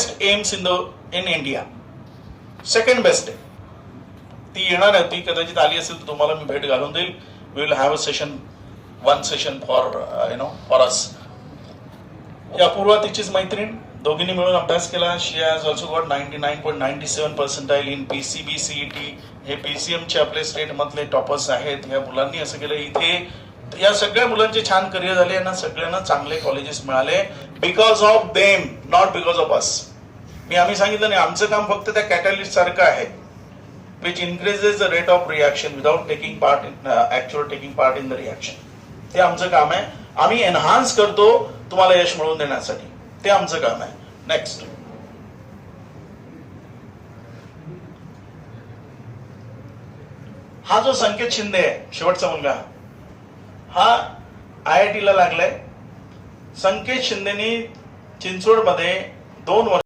Best AIIMS in India, second best आहे. ती येणार आहे, ती कदाचित आली असेल तर तुम्हाला मी भेट घालून देईल. We will have a session, one session for us. ही अपूर्वा तिचीच मैत्रीण, दोघींनी मिळून अभ्यास केला. She has also got 99.97 percentile in PCB CET. हे PCM चे आपले स्टेट मधले टॉपर्स आहेत. ह्या मुलांनी असं केलं. इथे या सगळ्या मुलांचे छान करिअर झाले, यांना सगळ्यांना चांगले कॉलेजेस मिळाले because of them, not because of us. आम्ही सांगितलं नाही, आमचं काम फक्त त्या कॅटलिस्ट सारखं आहे, which increases the rate of reaction without taking part in actual taking part in the reaction. ते आमचं काम आहे. आम्ही एनहान्स करतो तुम्हाला यश मिळवून देण्यासाठी, ते आमचं काम आहे. नेक्स्ट, हा जो संकेत शिंदे आहे, शेवटचा मुलगा, हा IIT ला लागलाय. संकेत शिंदेनी चिंचवडमध्ये 2 वर्ष